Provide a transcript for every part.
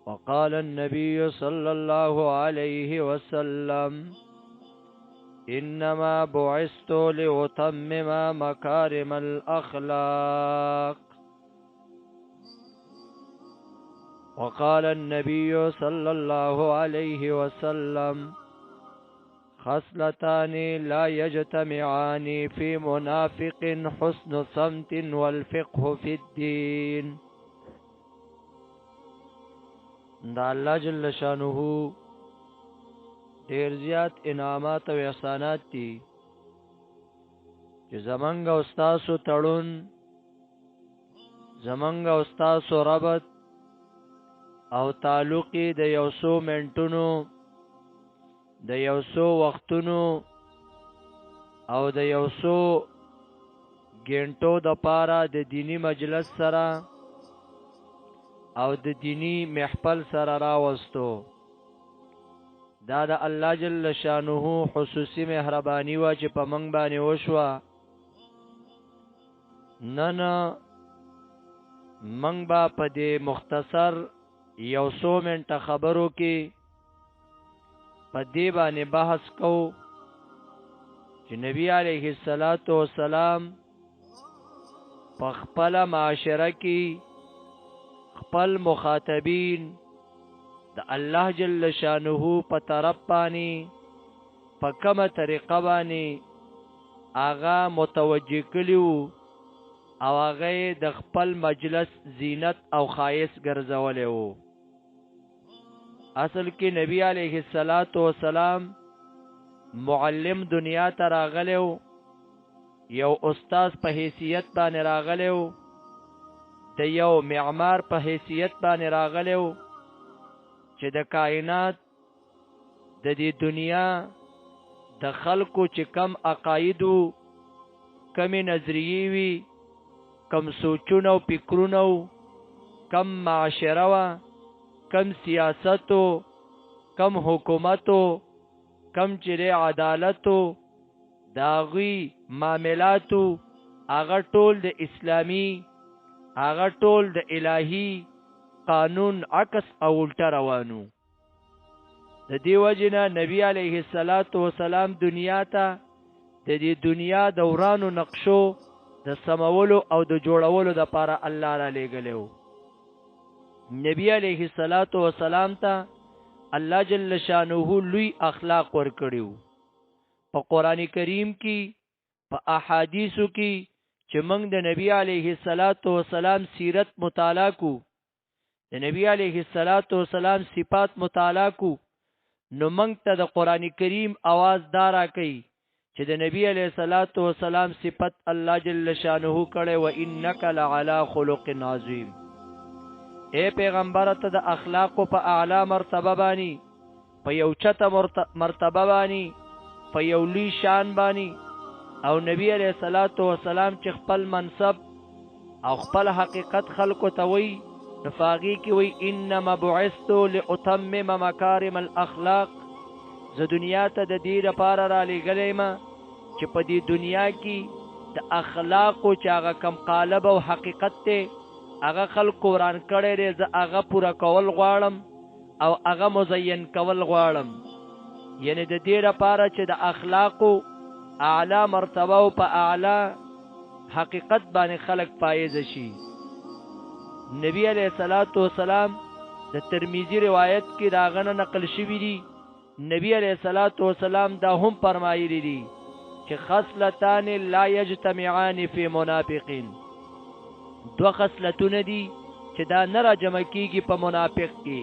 وقال النبي صلى الله عليه وسلم إنما بعثت لأتمم مكارم الأخلاق. وقال النبي صلى الله عليه وسلم خصلتان لا يجتمعان في منافق حسن صمت والفقه في الدين. دا الله جل شانه ډیر زیات انعامات او احسانات دي چې زمنګ او استاسو تړون، زمنګ او استاسو ربط او تعلقي د یو څو منټونو، د یو څو وختونو او د یو څو غنټو د پاره د دینی مجلس سره او د دینی محفل سره راوستو. دا د الله جل شانه خصوصي مهرباني وا چې په منګ باندې وشوه. نن منګ با په دې مختصر یو څو منټه خبرو کې په دې باندې بحث کو چې نبی علیه الصلاۃ والسلام په خپل معاشره کې خپل مخاطبین د الله جل شانه په طرف باندې په کومه طریقه باندې آغا متوجه کړیو او هغه د خپل مجلس زینت او خایس ګرځولې وو. اصل کې نبی علیه الصلاۃ والسلام معلم دنیا ته راغلیو، یو استاد په حیثیت باندې راغلیو، د یو معمار په حیثیت باندې راغلیو چې د کائنات د دې دنیا د خلقو چې کم عقایدو، کم نظریې وي، کم سوچونه او فکرونه، کم معاشره وا، کم سیاستو، کم حکومتو، کم چره عدالتو، داغوی معاملاتو، هغه ټول د اسلامی، هغه ټول د الهی قانون عکس او الټا روانو. د دې وجنه نبی علیه الصلاۃ والسلام دنیا ته د دې دنیا دورانو نقشو د سمولو او د جوړولو د لپاره الله را لېږلو. نبی علیه الصلاۃ والسلام ته الله جل شانه لوی اخلاق ورکړیو. په قران کریم کې، په احادیثو کې چې موږ د نبی علیه الصلاۃ والسلام سیرت مطالعه کو، د نبی علیه الصلاۃ والسلام صفات مطالعه کو، نو موږ ته د قران کریم आवाज دارا کوي چې د نبی علیه الصلاۃ والسلام صفت الله جل شانه کړي و انک لعلی خلق عظیم. اے پیغمبر ته د اخلاق په اعلی مرتبه باندې، په یو چته مرتبه باندې، په یو لوی شان باندې، او نبی علیہ الصلوۃ والسلام چې خپل منصب او خپل حقیقت خلقو ته وی نفاغي کې وی انما بعثت لاتمم مکارم الاخلاق. زه دنیا ته د دې لپاره را لېږلی ما چې په دې دنیا کې د اخلاقو چې هغه کم قالب او حقیقت ته هغه خلق وران کړی دی، زه هغه پوره کول غواړم او هغه مزین کول غواړم. یعنی د دې لپاره چې د اخلاقو اعلی مرتبه او په اعلی حقیقت باندې خلق فائز شي. نبی علیہ الصلوۃ والسلام د ترمذی روایت کې دا غنه نقل شوی دی. نبی علیہ الصلوۃ والسلام دا هم فرمایلی دي چې خصلتان لا یجتمعان فی منافقین. دو خصلتونه دي چې دا نه را جمع کیږي په منافق کې،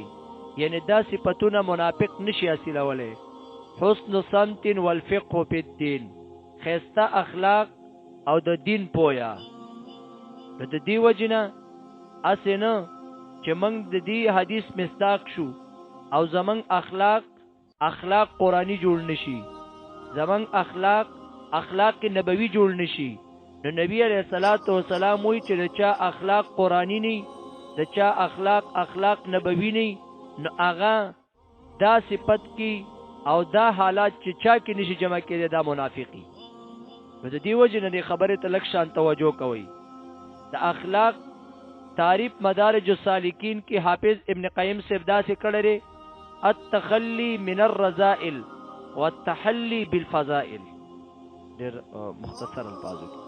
یعنی دا صفتونه منافق نشي حاصلولی. حسن صمت والفقه فی الدین، خیسته اخلاق او د دین پویا. د دې وجنه اسنه چې موږ د دې حدیث مصداق شو او زمنګ اخلاق قرآنی جوړ نشي، زمنګ اخلاق نبوي جوړ نشي. نو نبی علیہ الصلوۃ والسلام وی چې د چا اخلاق قرآنی نه، د چا اخلاق نبوي نه، نو هغه دا صفت کی او دا حالات چې چا کې نشي جمع کېدی، دا منافقي. نو د دې وجه نه خبره ته لږ شان توجه کوئ. د اخلاق تعریف مدارج السالکین کی حافظ ابن قیم سے ابدا سے کڑے التخلی من الرذائل والتحلی بالفضائل. ډیر مختصر الفاظو کې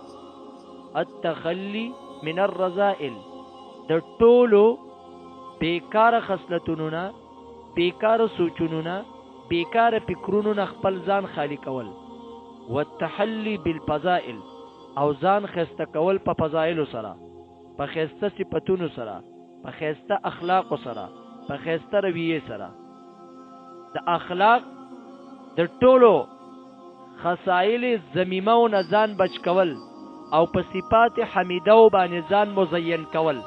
التخلی من الرذائل د ټولو بیکار خصلتونو نه، بیکار سوچونو نه، بیکار فکرونو نه خپل ځان خالی کول. والتحلی بالفضائل او ځان خسته کول په فضائل سره، په خسته صفاتونو سره، په خسته اخلاق سره، په خسته رویه سره. د اخلاق د ټولو خصائل ذمیمه او نزان بچ کول او په صفات حمیده او باندې ځان مزین کول.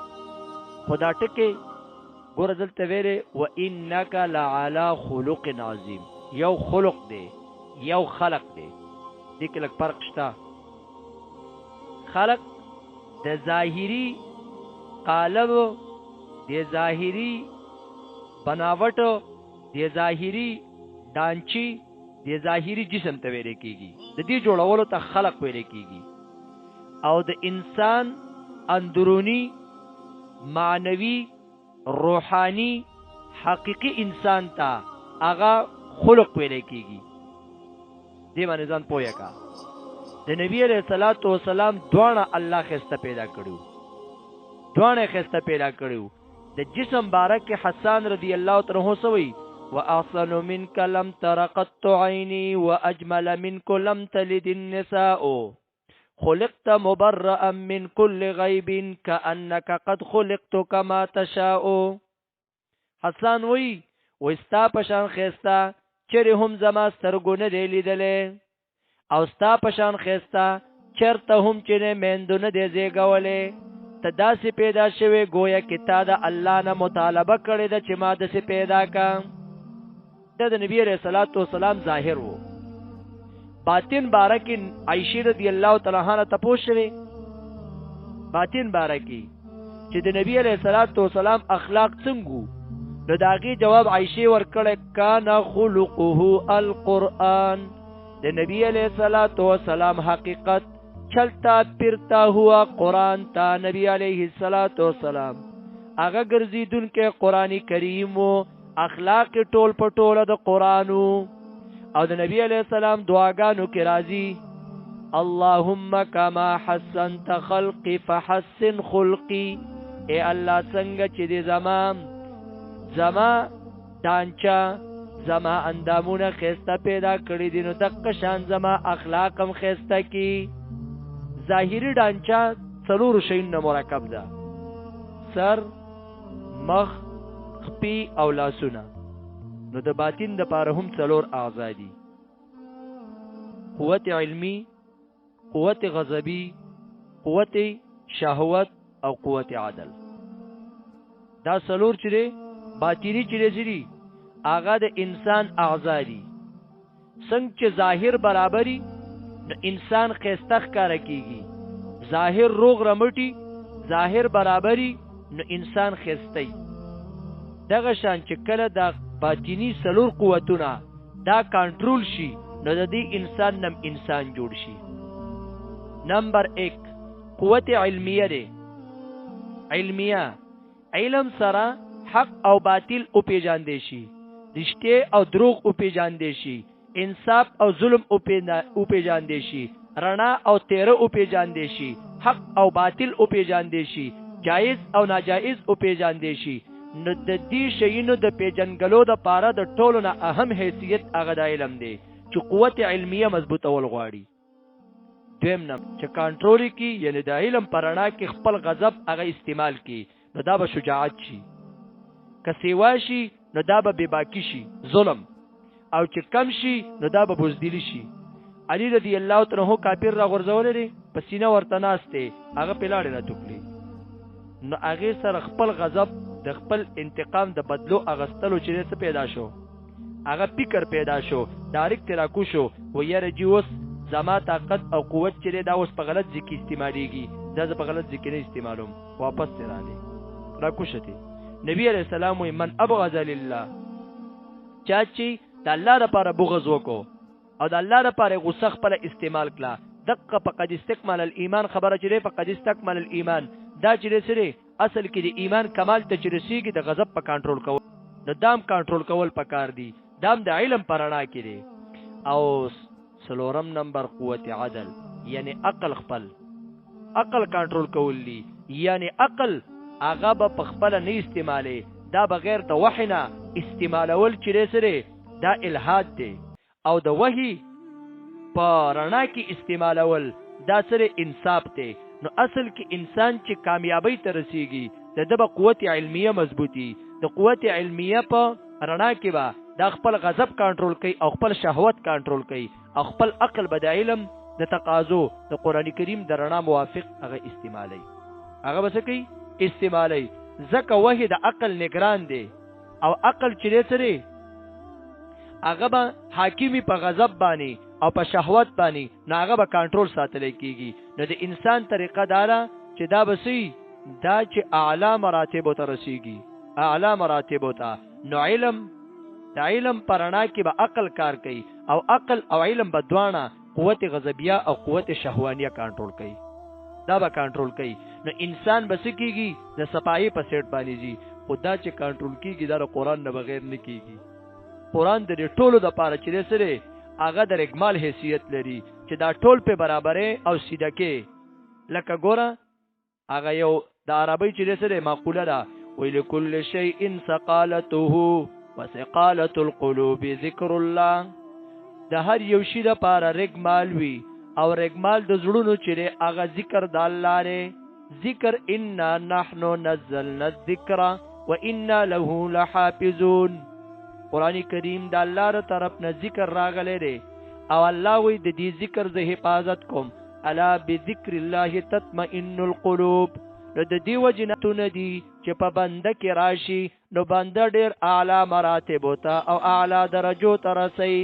خدا ټکي ګور دلته ویلې و انک لعلی خلق عظیم. یو خلق دی، یو خلق دی، دې کې لږ فرق شته. خلق د ظاهری قالب، د ظاهری بناوٹ، د ظاهری ډانچی، د ظاهری جسم ته ویل کېږي. د دې جوړولو ته خلق ویل کېږي. او د انسان اندرونی معنوي روحانی حقیقی انسان ته هغه خلق ویل کېږي. دې باندې ځان پوهه کا. د نبی علیہ الصلوۃ والسلام دوانه الله خسته پیدا کړو، دوانه خسته پیدا کړو. د جسم بارک حسان رضی الله تعالی عنہ سوئی واحسن منك لم تر قط عيني واجمل منك لم تلد النساء خلقت مبرئا من كل غيب كأنك قد خلقت كما تشاء. حسان وی وستا پشان خستا چره هم زما سترګونه دی لیدلې، او ستا پشان خستا چرته هم چې مندونه دی زیګولې. ته داسې پیدا شوی گویا کې تا د الله نه مطالبه کړې ده چې ما داسې پیدا کا. دا د نبی علیہ الصلوۃ والسلام ظاهر وو. باطن بارکی عائشہ رضی اللہ تعالی عنہا تپوس شوی باطن بارکی چې د نبی علیہ الصلوۃ والسلام اخلاق څنګه، نو داغي جواب عائشہ ورکړه کان خلقه القرآن. د نبی علیہ الصلوۃ والسلام حقیقت چلتا پھرتا ہوا قرآن تا. نبی علیہ الصلوۃ والسلام هغه ګرځیدون کې قرآنی کریم و، اخلاق ټول پټول د قرآنو. او د نبی علیہ السلام دعاګانو کې راځي اللهم کما حسنت خلقی فحسن خلقی. اے الله څنګه چې دې زما دانچا زما اندامونه خسته پیدا کړی دي، نو دغه شان زما اخلاق هم خسته کی. ظاهری ډانچا څلور شیونه مرکب ده: سر، مخ، خپي او لاسونه. نو د باطن د پاره هم څلور اعضاء دي: قوت علمی، قوت غضبی، قوت شهوت او قوت عدل. دا څلور چې باطنی چې دي هغه د انسان اعضاء دي. څنګه چې ظاهر برابرۍ نو انسان خسته ښکاره کیږي، ظاهر روغ رمټي، ظاهر برابرۍ نو انسان خسته. دغه شان چې کله د باطنی سلور قوتونه دا کنټرول شي نو د دې انسان نم انسان جوړ شي. نمبر 1 قوت علمیه ده. علمیه علم سره حق او باطل او پیژاندې شي، رښتیا او دروغ او پیژاندې شي، انصاف او ظلم او پیژاندې شي، رڼا او تیره او پیژاندې شي، حق او باطل او پیژاندې شي، جائز او ناجائز او پیژاندې شي. نو د دې شیونو د پیژنګلو د پاره د ټولو نه اهم حیثیت هغه د علم دی چې قوت علمیه مضبوطول غواړي. دویم نم چې کنټرول کی، یعنی د علم پرانا کې خپل غضب هغه استعمال کی، نو دا به شجاعت شي. که سیوا شي نو دا به بېباکي شي، ظلم. او چې کم شي نو دا به بزدلی شي. علی رضی الله تعالی عنہ کافر را غورځول لري، په سینه ورته ناسته هغه پلاړ نه ټوکلی. نو هغه سره خپل غضب د خپل انتقام د بدلو اغستلو چې څه پیدا شو، هغه فکر پیدا شو، ډایرکټ راکو شو و یاره جی اوس زما طاقت او قوت چې دا اوس په غلط ځکه استعمالېږي، دا په غلط ځکه نه استعمالوم، واپس ترانه راکو شته. نبی علیہ السلام وی من ابغض لله، چا چې د الله لپاره بغض وکړو او د الله لپاره غصه خپل استعمال کړه، دقه فقد استكمل الايمان خبره چې فقد استكمل الايمان، دا چې سره اصل کې د ایمان کمال ته چې رسیږي د غضب په کنټرول کول، د دام کنټرول کول پکار دي، دام د علم پرانا کې دي. او سلورم نمبر قوت عدل، یعنی عقل خپل عقل کنټرول کول دي، یعنی عقل هغه په خپل نه استعمالي، دا بغیر د وحی نه استعمالول چې سره دا الہاد دی، او د وحی په رڼا کې استعمالول دا سره انصاف دی. نو اصل کې انسان چې کامیابی ته رسیږي د قوت علمیه مضبوطی، د قوت علمیه په رڼا کې با دا خپل غضب کنټرول کوي او خپل شهوت کنټرول کوي او خپل عقل به د علم د تقاضو د قران کریم د رڼا موافق هغه استعمالي، هغه بس کوي استعمالي. ځکه وحی د عقل نگران دی او عقل چې سره هغه به حاکمی په غضب باندې او په شهوت باندې نه هغه به کنټرول ساتل کیږي. نو د انسان طریقه دارا چې دا بسي دا چې اعلی مراتب ته رسیږي، اعلی مراتب ته. نو علم د علم پرانا کې به عقل کار کوي او عقل او علم بدوانه قوت غضبیه او قوت شهوانیه کنټرول کوي، دا به کنټرول کوي. نو انسان بس کیږي د صفای په سیټ باندې جی خدا چې کنټرول کیږي دا قرآن نه بغیر نه کیږي. قرآن د ټولو د پاره چې سره هغه د اکمال حیثیت لري چې دا ټول په برابرې او سیده کې. لکه ګوره هغه یو د عربی چې سره معقوله ده، ویل کل شیء ثقالته وثقالة القلوب ذکر الله. د هر یو شی د پاره رګمال وی او رګمال د زړونو چې هغه ذکر د الله لري. ذکر انا نحن نزلنا الذکر وانا له لحافظون. قرآن کریم د الله تر طرف نه ذکر راغلی دی او الله وی د دې ذکر ز حفاظت کوم. الا بذکر الله تطمئن القلوب. نو د دې وجنه دي چې په بنده کې راشي نو بنده ډیر اعلی مراتب وتا او اعلی درجو ته رسي.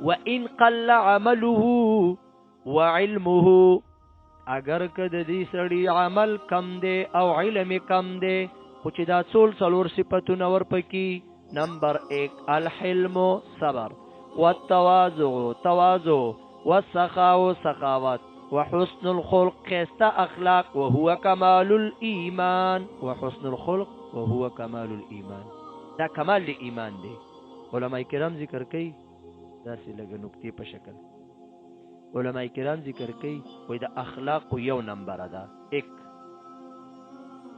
وان قل عمله وعلمه. اگر که د دې سړي عمل کم دی او علم کم دی خو چې دا څلور صفاتونه ورپکې. نمبر 1 الحلم صبر، والتواضع تواضع، والسخاء سخاوت، وحسن الخلق خيستا اخلاق، وهو كمال الايمان. وحسن الخلق وهو كمال الايمان، دا کمال د ایمان دی. علماء کرام ذکر کوي دا سې لګ نقطې په شکل. علماء کرام ذکر کوي وای د اخلاق یو نمبر ده 1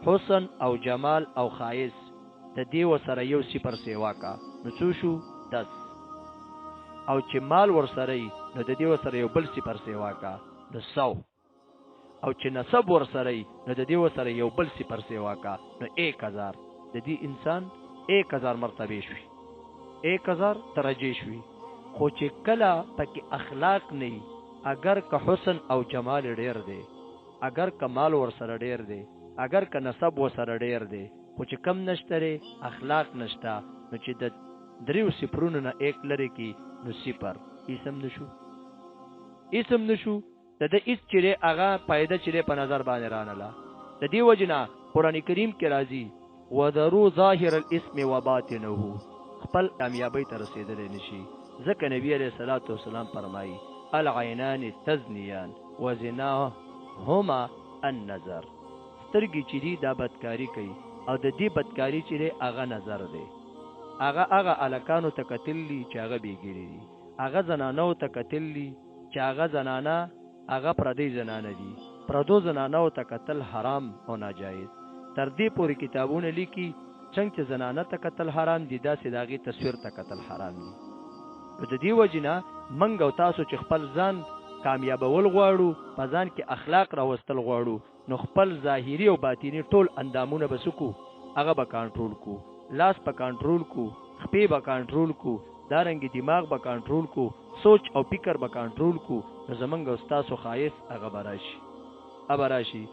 حسن او جمال او خایس د دې وسره یو صفر سیوا کا نو څو شو 10. او چې مال ورسره نو د دې وسره یو بل صفر سیوا کا نو 100. او چې نسب ورسره نو د دې وسره یو بل صفر سیوا کا نو 1000. د دې انسان 1000 مرتبه شوي، 1000 درجه شوي. خو چې کله پکې اخلاق نه، اگر که حسن او جمال ډیر دی، اگر که مال ورسره ډیر دی، اگر که نسب وسره ډیر دی، خو چې کم نشته اخلاق نشته نو چې د دریو صفرونو نه 1 لري کی نو صفر. اسم نشو، اسم نشو. د دې اس چې هغه پیدا چې په نظر باندې رانله. د دې وجنه قران کریم کې راځي وذرو ظاهر الاسم وباطنه. خپل کامیابی ته رسیدل نشي. ځکه نبی علیہ الصلوۃ والسلام فرمایي العینان تزنیان وزناهما النظر. سترګې چې دی دا بدکاری کوي او د دې بدکاری چې هغه نظر دی. هغه الکانو ته کتلی چې هغه بیګری دي، هغه زنانو ته کتلی چې هغه زنانه هغه پردی زنانه دي. پردو زنانو ته کتل حرام او ناجایز. تر دې پورې کتابونه لیکي څنګه چې زنانه ته کتل حرام دي دا سې داغي تصویر ته کتل حرام دي. د دې وجنه منګ او تاسو چې خپل ځان کامیابول غواړو، په ځان کې اخلاق راوستل غواړو، نو خپل ظاهری او باطینی ټول اندامونه بسکو هغه به کنټرول کو. لاس په کنټرول کو، خپې به کنټرول کو، دارنګ دماغ به کنټرول کو، سوچ او فکر به کنټرول کو. زمونږ استاد خایس هغه براشي ابراشي.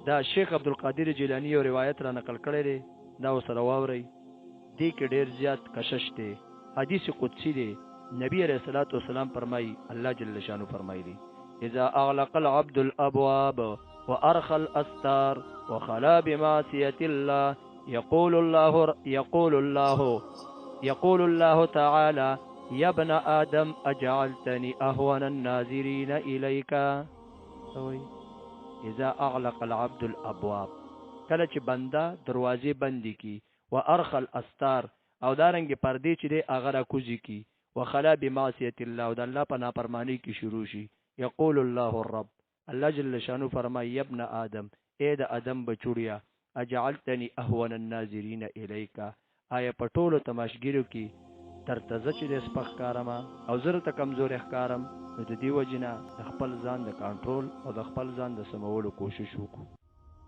دا شیخ عبدالقادر جیلانی یو روایت را نقل کړی دی، دا وسره واورئ. دې کې ډیر زیات کشش دی، حدیث قدسی دی. نبی علیہ الصلوۃ والسلام فرمایي، الله جل شانو فرمایلی اذا اغلق العبد الابواب وارخى الاستار وخلا بمعصيه الله يقول الله تعالى يا ابن آدم اجعلتني اهون الناظرين اليك. اذا اغلق العبد الابواب کله چې بنده دروازې بندي کی وارخل الاستار او دارنګ پردې چې دی هغه را کوزي کی وخلا بمعصیت الله او د الله په نافرمانی کې شروع شي یقول الله الرب الله جل شانو فرمای ابن آدم اے د ادم بچوړیا اجعلتنی اهون الناظرین الیک آیا پټولو تماشګیرو کې تر تزه چې د سپخ کارما او زره ته کمزور ښکارم نو د دې وجنه د خپل ځان د کنټرول او د خپل ځان د سمولو کوشش وکړو